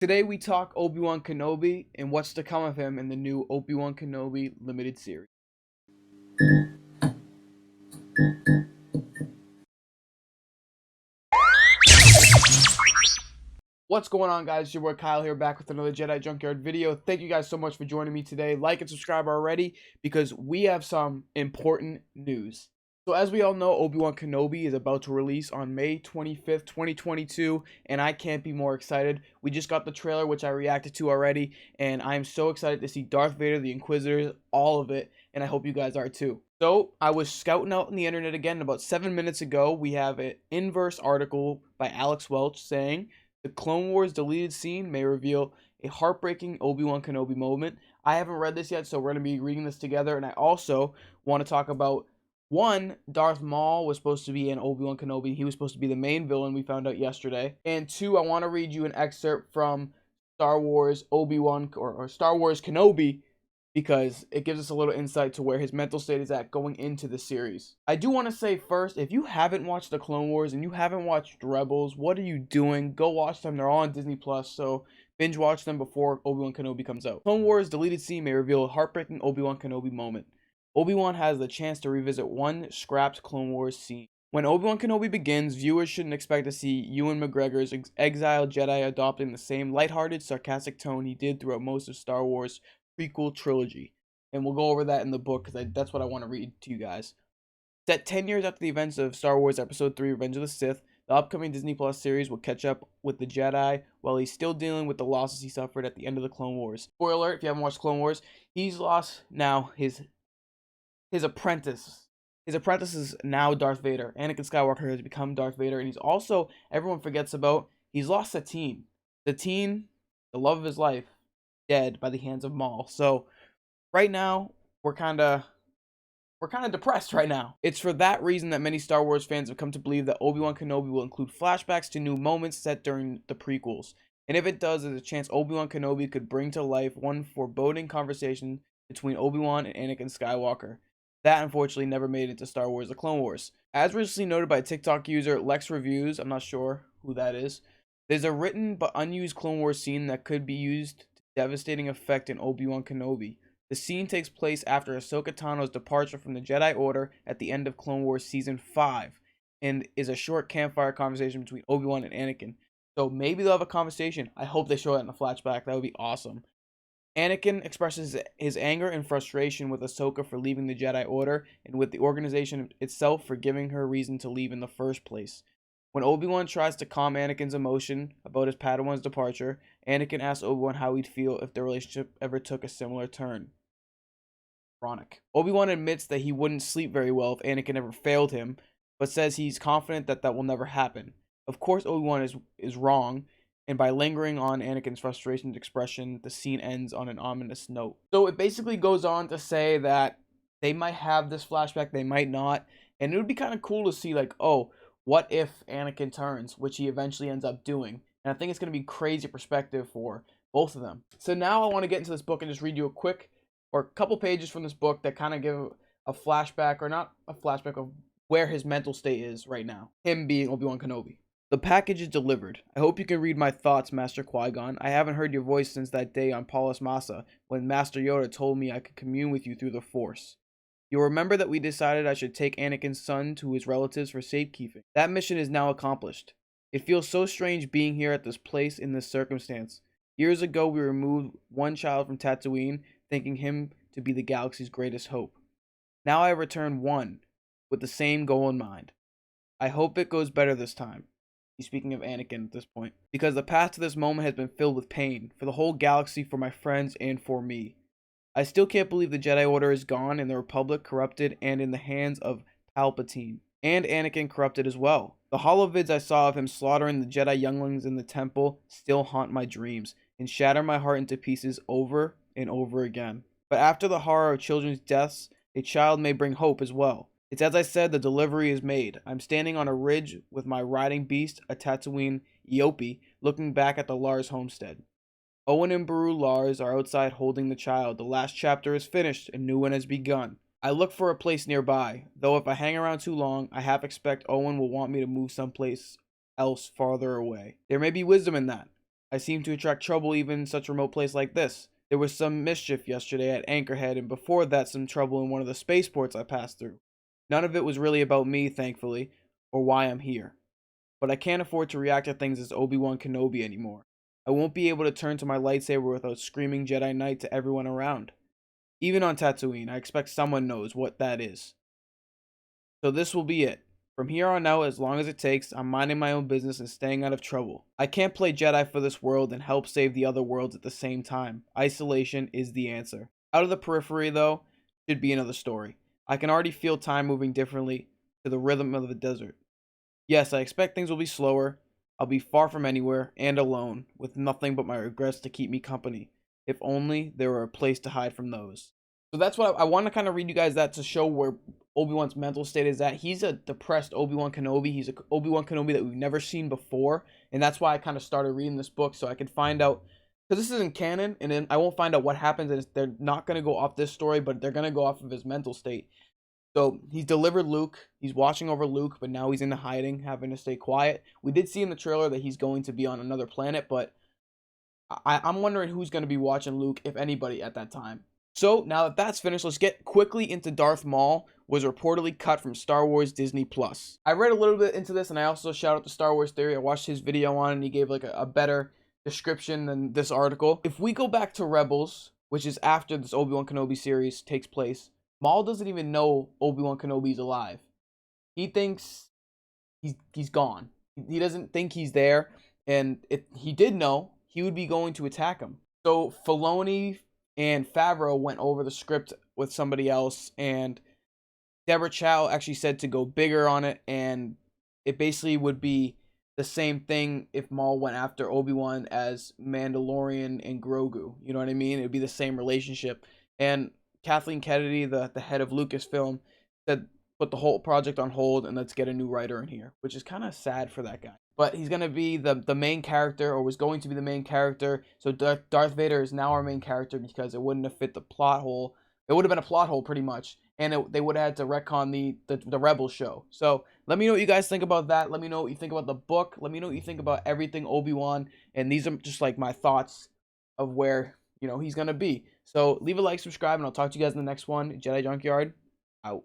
Today we talk Obi-Wan Kenobi and what's to come of him in the new Obi-Wan Kenobi limited series. What's going on, guys? It's your boy Kyle here, back with another Jedi Junkyard video. Thank you guys so much for joining me today. Like and subscribe already because we have some important news. So as we all know, Obi-Wan Kenobi is about to release on May 25th, 2022, and I can't be more excited. We just got the trailer, which I reacted to already, and I'm so excited to see Darth Vader, the Inquisitors, all of it, and I hope you guys are too. So I was scouting out on the internet again about 7 minutes ago. We have an inverse article by Alex Welch saying, "The Clone Wars deleted scene may reveal a heartbreaking Obi-Wan Kenobi moment." I haven't read this yet, so we're going to be reading this together, and I also want to talk about one, Darth Maul was supposed to be in Obi-Wan Kenobi. He was supposed to be the main villain, we found out yesterday. And two, I want to read you an excerpt from Star Wars Obi-Wan or Star Wars Kenobi because it gives us a little insight to where his mental state is at going into the series. I do want to say first, if you haven't watched the Clone Wars and you haven't watched Rebels, what are you doing? Go watch them. They're all on Disney Plus, so binge watch them before Obi-Wan Kenobi comes out. Clone Wars deleted scene may reveal a heartbreaking Obi-Wan Kenobi moment. Obi-Wan has the chance to revisit one scrapped Clone Wars scene. When Obi-Wan Kenobi begins, viewers shouldn't expect to see Ewan McGregor's exiled Jedi adopting the same lighthearted, sarcastic tone he did throughout most of Star Wars' prequel trilogy. And we'll go over that in the book because that's what I want to read to you guys. Set 10 years after the events of Star Wars Episode 3, Revenge of the Sith, the upcoming Disney Plus series will catch up with the Jedi while he's still dealing with the losses he suffered at the end of the Clone Wars. Spoiler alert, if you haven't watched Clone Wars, he's lost now his apprentice. His apprentice is now Darth Vader. Anakin Skywalker has become Darth Vader, and he's also, everyone forgets about, he's lost Satine. Satine, the love of his life, dead by the hands of Maul. So right now, we're kind of depressed right now. It's for that reason that many Star Wars fans have come to believe that Obi-Wan Kenobi will include flashbacks to new moments set during the prequels. And if it does, there's a chance Obi-Wan Kenobi could bring to life one foreboding conversation between Obi-Wan and Anakin Skywalker. That unfortunately never made it to Star Wars: The Clone Wars. As recently noted by TikTok user Lex Reviews, I'm not sure who that is, there's a written but unused Clone Wars scene that could be used to devastating effect in Obi-Wan Kenobi. The scene takes place after Ahsoka Tano's departure from the Jedi Order at the end of Clone Wars Season 5 and is a short campfire conversation between Obi-Wan and Anakin. So maybe they'll have a conversation. I hope they show that in a flashback. That would be awesome. Anakin expresses his anger and frustration with Ahsoka for leaving the Jedi Order and with the organization itself for giving her reason to leave in the first place. When Obi-Wan tries to calm Anakin's emotion about his Padawan's departure, Anakin asks Obi-Wan how he'd feel if the relationship ever took a similar turn. Ironic. Obi-Wan admits that he wouldn't sleep very well if Anakin ever failed him, but says he's confident that that will never happen. Of course, Obi-Wan is wrong, and by lingering on Anakin's frustrations expression, the scene ends on an ominous note. So it basically goes on to say that they might have this flashback, they might not, and it would be kind of cool to see, like, oh, what if Anakin turns, which he eventually ends up doing. And I think it's going to be crazy perspective for both of them. So now I want to get into this book and just read you a quick or a couple pages from this book that kind of give a flashback, or not a flashback, of where his mental state is right now, him being Obi-Wan Kenobi. The package is delivered. I hope you can read my thoughts, Master Qui-Gon. I haven't heard your voice since that day on Paulus Massa, when Master Yoda told me I could commune with you through the Force. You'll remember that we decided I should take Anakin's son to his relatives for safekeeping. That mission is now accomplished. It feels so strange being here at this place in this circumstance. Years ago, we removed one child from Tatooine, thinking him to be the galaxy's greatest hope. Now I return one, with the same goal in mind. I hope it goes better this time. He's speaking of Anakin at this point. Because the path to this moment has been filled with pain, for the whole galaxy, for my friends, and for me. I still can't believe the Jedi Order is gone and the Republic corrupted and in the hands of Palpatine. And Anakin corrupted as well. The holovids I saw of him slaughtering the Jedi younglings in the temple still haunt my dreams and shatter my heart into pieces over and over again. But after the horror of children's deaths, a child may bring hope as well. It's as I said, the delivery is made. I'm standing on a ridge with my riding beast, a Tatooine Eope, looking back at the Lars homestead. Owen and Beru Lars are outside holding the child. The last chapter is finished, a new one has begun. I look for a place nearby, though if I hang around too long, I half expect Owen will want me to move someplace else farther away. There may be wisdom in that. I seem to attract trouble even in such a remote place like this. There was some mischief yesterday at Anchorhead, and before that some trouble in one of the spaceports I passed through. None of it was really about me, thankfully, or why I'm here. But I can't afford to react to things as Obi-Wan Kenobi anymore. I won't be able to turn to my lightsaber without screaming Jedi Knight to everyone around. Even on Tatooine, I expect someone knows what that is. So this will be it. From here on out, as long as it takes, I'm minding my own business and staying out of trouble. I can't play Jedi for this world and help save the other worlds at the same time. Isolation is the answer. Out of the periphery, though, should be another story. I can already feel time moving differently to the rhythm of the desert. Yes, I expect things will be slower. I'll be far from anywhere and alone, with nothing but my regrets to keep me company. If only there were a place to hide from those. So that's what I want to kind of read you guys that to show where Obi-Wan's mental state is at. He's a depressed Obi-Wan Kenobi. He's a Obi-Wan Kenobi that we've never seen before, and that's why I kind of started reading this book so I could find out, because this isn't canon, and then I won't find out what happens, and they're not going to go off this story, but they're going to go off of his mental state. So he's delivered Luke. He's watching over Luke, but now he's into hiding, having to stay quiet. We did see in the trailer that he's going to be on another planet, but I'm wondering who's going to be watching Luke, if anybody, at that time. So now that that's finished, let's get quickly into Darth Maul. Was reportedly cut from Star Wars Disney Plus. I read a little bit into this, and I also shout out to Star Wars Theory. I watched his video on it, and he gave like a better description than this article. If we go back to Rebels, which is after this Obi-Wan Kenobi series takes place, Maul doesn't even know Obi-Wan Kenobi's alive. He thinks he's gone. He doesn't think he's there, and if he did know, he would be going to attack him. So Filoni and Favreau went over the script with somebody else, and Deborah Chow actually said to go bigger on it, and it basically would be the same thing if Maul went after Obi-Wan as Mandalorian and Grogu. You know what I mean? It would be the same relationship. And Kathleen Kennedy, the head of Lucasfilm, said put the whole project on hold and let's get a new writer in here, which is kind of sad for that guy. But he's going to be the main character, or was going to be the main character. So Darth Vader is now our main character because it wouldn't have fit the plot hole. It would have been a plot hole pretty much. And they would have had to retcon the Rebels show. So let me know what you guys think about that. Let me know what you think about the book. Let me know what you think about everything Obi-Wan. And these are just like my thoughts of where, he's going to be. So leave a like, subscribe, and I'll talk to you guys in the next one. Jedi Junkyard, out.